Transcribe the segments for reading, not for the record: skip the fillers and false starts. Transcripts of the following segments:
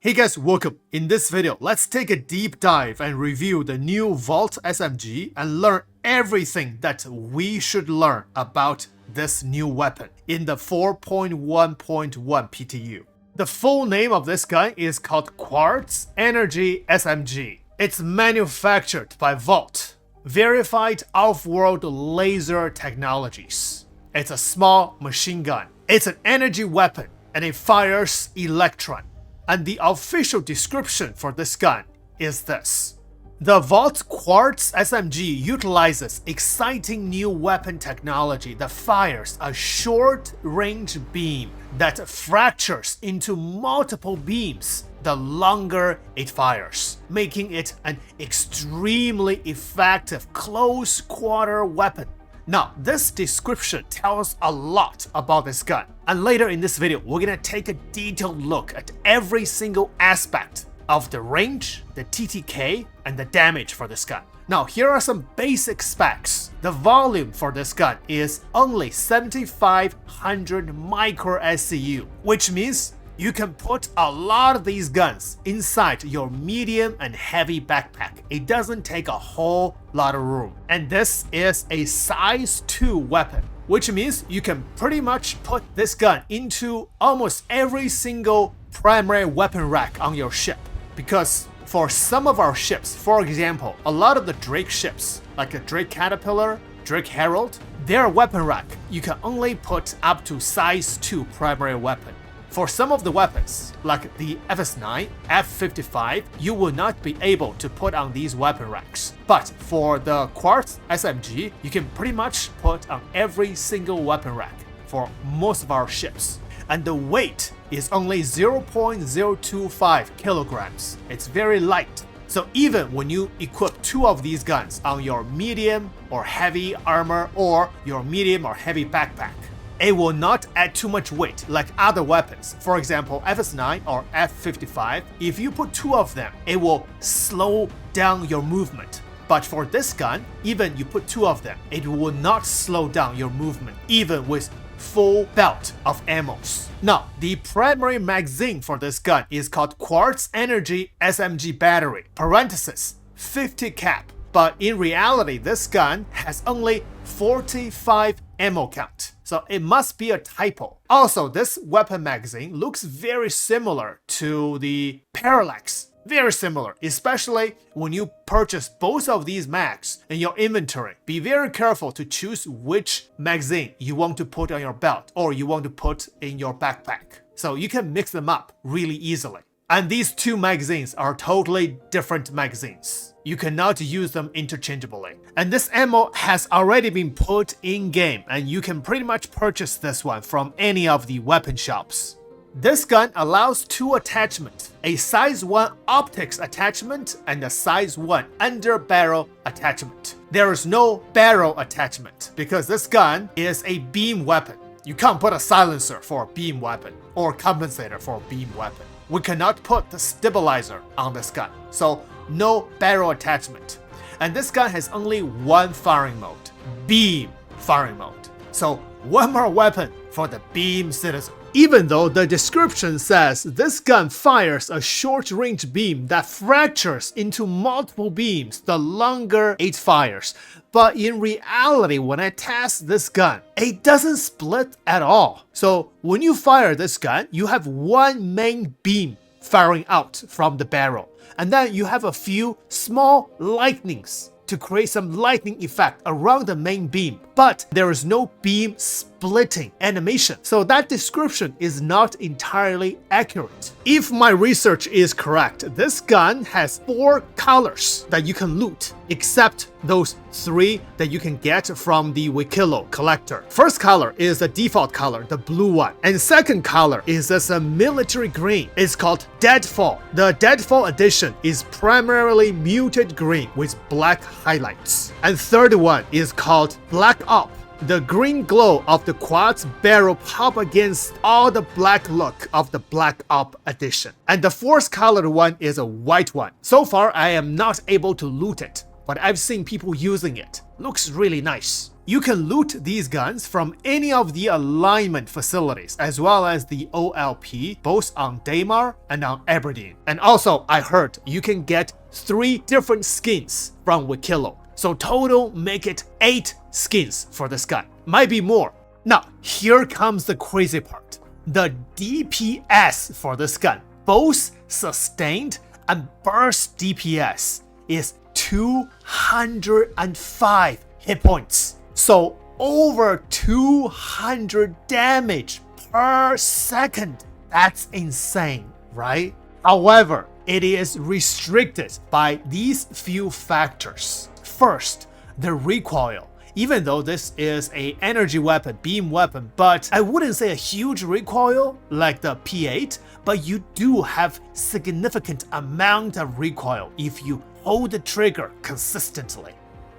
Hey guys, welcome. In this video, let's take a deep dive and review the new Quartz SMG and learn everything that we should learn about this new weapon in the 4.1.1 PTU. The full name of this gun is called Quartz SMG. It's manufactured by Vault, Verified Off-World Laser Technologies. It's a small machine gun. It's an energy weapon and it fires electron. And the official description for this gun is this. The Vault Quartz SMG utilizes exciting new weapon technology that fires a short-range beam that fractures into multiple beams the longer it fires, making it an extremely effective close-quarter weapon. Now, this description tells a lot about this gun, and later in this video, we're gonna take a detailed look at every single aspect of the range, the TTK, and the damage for this gun. Now, here are some basic specs. The volume for this gun is only 7,500 micro SCU, which means you can put a lot of these guns inside your medium and heavy backpack. It doesn't take a whole lot of room. And this is a size 2 weapon, which means you can pretty much put this gun into almost every single primary weapon rack on your ship. Because for some of our ships, for example, a lot of the Drake ships, like a Drake Caterpillar, Drake Herald, their weapon rack, you can only put up to size 2 primary weapon. For some of the weapons, like the FS9, F55, you will not be able to put on these weapon racks. But for the Quartz SMG, you can pretty much put on every single weapon rack for most of our ships. And the weight is only 0.025 kilograms. It's very light. So even when you equip 2 of these guns on your medium or heavy armor or your medium or heavy backpack, it will not add too much weight like other weapons. For example, FS9 or F55, if you put 2 of them, it will slow down your movement. But for this gun, even you put 2 of them, it will not slow down your movement, even with full belt of ammos. Now, the primary magazine for this gun is called Quartz Energy SMG Battery, parenthesis, 50 cap. But in reality, this gun has only 45 ammo count. So it must be a typo. Also, this weapon magazine looks very similar to the Parallax. Very similar, especially when you purchase both of these mags in your inventory. Be very careful to choose which magazine you want to put on your belt or you want to put in your backpack. So you can mix them up really easily. And these 2 magazines are totally different magazines. You cannot use them interchangeably. And this ammo has already been put in-game, and you can pretty much purchase this one from any of the weapon shops. This gun allows 2 attachments, a size 1 optics attachment and a size 1 under-barrel attachment. There is no barrel attachment because this gun is a beam weapon. You can't put a silencer for a beam weapon or compensator for a beam weapon. We cannot put the stabilizer on this gun, so no barrel attachment. And this gun has only 1 firing mode, beam firing mode. So 1 more weapon for the beam citizen. Even though the description says this gun fires a short-range beam that fractures into multiple beams the longer it fires, but in reality, when I test this gun, it doesn't split at all. So when you fire this gun, you have 1 main beam firing out from the barrel, and then you have a few small lightnings to create some lightning effect around the main beam, but there is no beam splitting animation, so that description is not entirely accurate. If my research is correct, this gun has 4 colors that you can loot, except those 3 that you can get from the Wikilo collector. First color is the default color, the blue one, and second color is this military green. It's called Deadfall. The Deadfall edition is primarily muted green with black highlights. And third one is called Black Op. The green glow of the quartz barrel pop against all the black look of the Black Op edition. And the fourth colored one is a white one. So far, I am not able to loot it, but I've seen people using it. Looks really nice. You can loot these guns from any of the alignment facilities, as well as the OLP, both on Daymar and on Aberdeen. And also, I heard you can get 3 different skins from Wikilo. So total make it 8 skins for this gun. Might be more. Now, here comes the crazy part. The DPS for this gun, both sustained and burst DPS, is 205 hit points. So over 200 damage per second. That's insane, right? However, it is restricted by these few factors. First, the recoil. Even though this is an energy weapon, beam weapon, but I wouldn't say a huge recoil like the P8, but you do have significant amount of recoil if you hold the trigger consistently.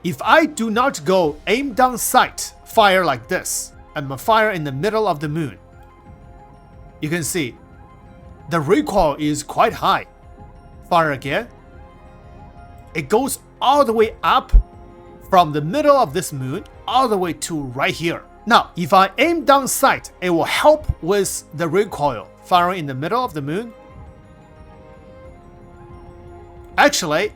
If I do not go aim down sight, fire like this, and fire in the middle of the moon, you can see the recoil is quite high. Fire again. It goes all the way up from the middle of this moon all the way to right here. Now, if I aim down sight, it will help with the recoil. Firing in the middle of the moon. Actually,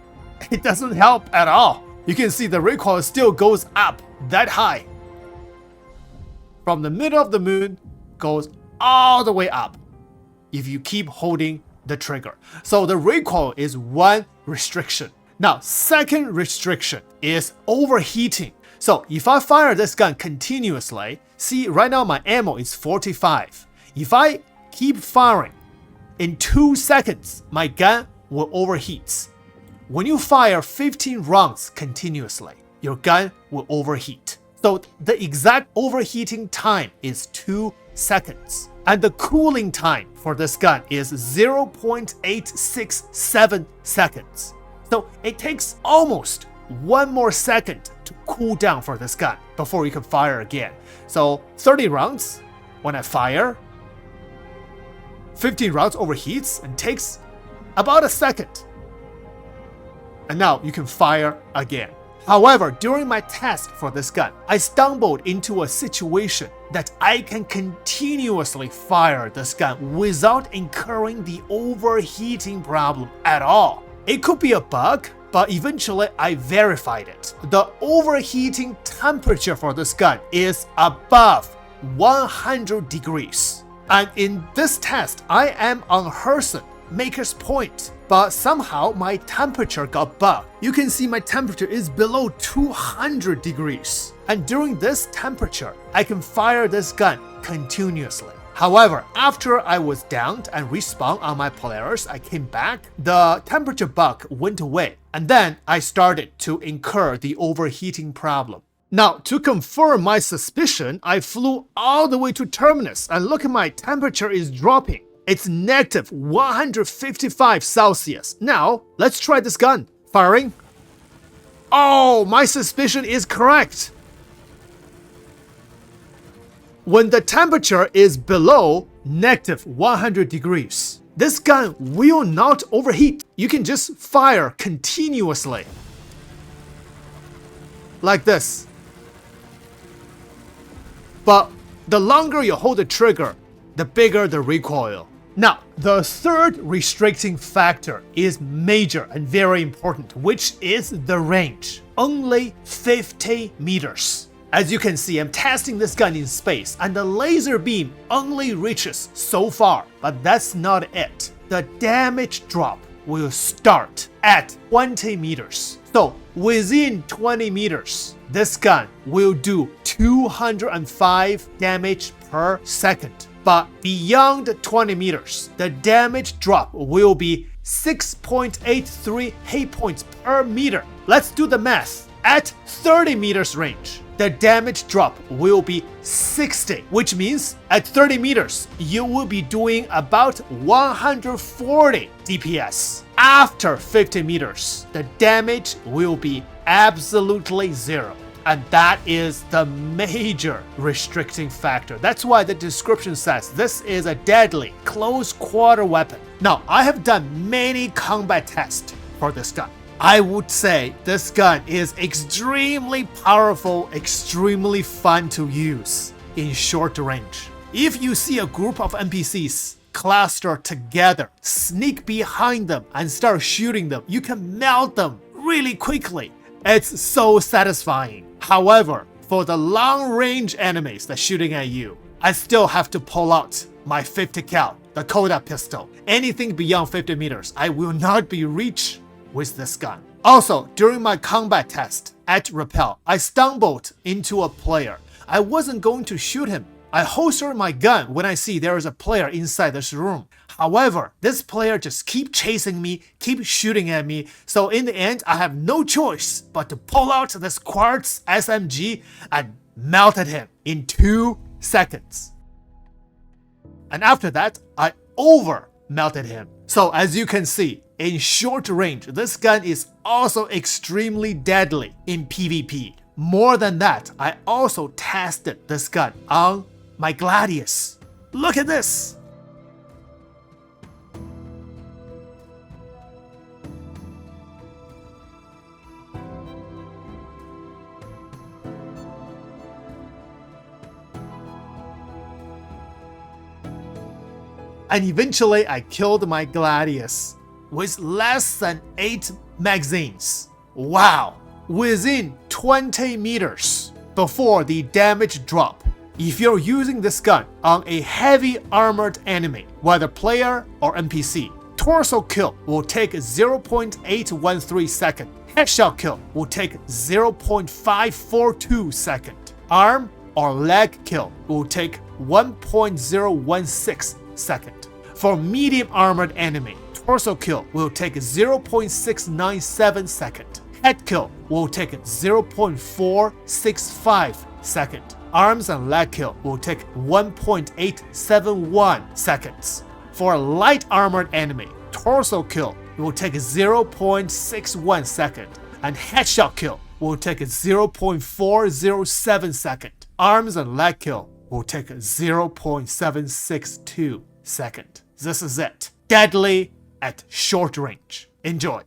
it doesn't help at all. You can see the recoil still goes up that high. From the middle of the moon, goes all the way up if you keep holding the trigger. So the recoil is one restriction. Now, second restriction is overheating. So if I fire this gun continuously, see right now my ammo is 45. If I keep firing, in 2 seconds, my gun will overheat. When you fire 15 rounds continuously, your gun will overheat. So the exact overheating time is 2 seconds. And the cooling time for this gun is 0.867 seconds. So it takes almost 1 more second to cool down for this gun before you can fire again. So 30 rounds, when I fire, 15 rounds overheats and takes about a second. And now you can fire again. However, during my test for this gun, I stumbled into a situation that I can continuously fire this gun without incurring the overheating problem at all. It could be a bug, but eventually I verified it. The overheating temperature for this gun is above 100 degrees. And in this test, I am on Herson, Maker's Point, but somehow my temperature got bugged. You can see my temperature is below 200 degrees. And during this temperature, I can fire this gun continuously. However, after I was downed and respawned on my Polaris, I came back, the temperature bug went away, and then I started to incur the overheating problem. Now, to confirm my suspicion, I flew all the way to Terminus, and look at my temperature is dropping. It's negative 155 Celsius. Now, let's try this gun. Firing. Oh, my suspicion is correct. When the temperature is below negative 100 degrees, this gun will not overheat. You can just fire continuously. Like this. But the longer you hold the trigger, the bigger the recoil. Now, the third restricting factor is major and very important, which is the range. Only 50 meters. As you can see, I'm testing this gun in space, and the laser beam only reaches so far, but that's not it. The damage drop will start at 20 meters. So, within 20 meters, this gun will do 205 damage per second. But beyond 20 meters, the damage drop will be 6.83 hit points per meter. Let's do the math. At 30 meters range, the damage drop will be 60, which means at 30 meters, you will be doing about 140 DPS. After 50 meters, the damage will be absolutely zero. And that is the major restricting factor. That's why the description says this is a deadly close quarter weapon. Now, I have done many combat tests for this gun. I would say this gun is extremely powerful, extremely fun to use in short range. If you see a group of NPCs cluster together, sneak behind them and start shooting them, you can melt them really quickly. It's so satisfying. However, for the long range enemies that shooting at you, I still have to pull out my 50 cal, the Koda pistol. Anything beyond 50 meters, I will not be reached with this gun. Also, during my combat test at Rappel, I stumbled into a player. I wasn't going to shoot him. I holstered my gun when I see there is a player inside this room. However, this player just keep chasing me, keep shooting at me, so in the end, I have no choice but to pull out this Quartz SMG and melted him in 2 seconds. And after that, I over melted him. So as you can see, in short range, this gun is also extremely deadly in PvP. More than that, I also tested this gun on my Gladius. Look at this! And eventually I killed my Gladius with less than 8 magazines. Wow! Within 20 meters before the damage drop. If you're using this gun on a heavy armored enemy, whether player or NPC, torso kill will take 0.813 second. Headshot kill will take 0.542 second. Arm or leg kill will take 1.016 second. For medium armored enemy, torso kill will take 0.697 second. Head kill will take 0.465 second. Arms and leg kill will take 1.871 seconds. For a light armored enemy, torso kill will take 0.61 second, and headshot kill will take 0.407 second. Arms and leg kill will take 0.762 second. This is it. Deadly at short range. Enjoy.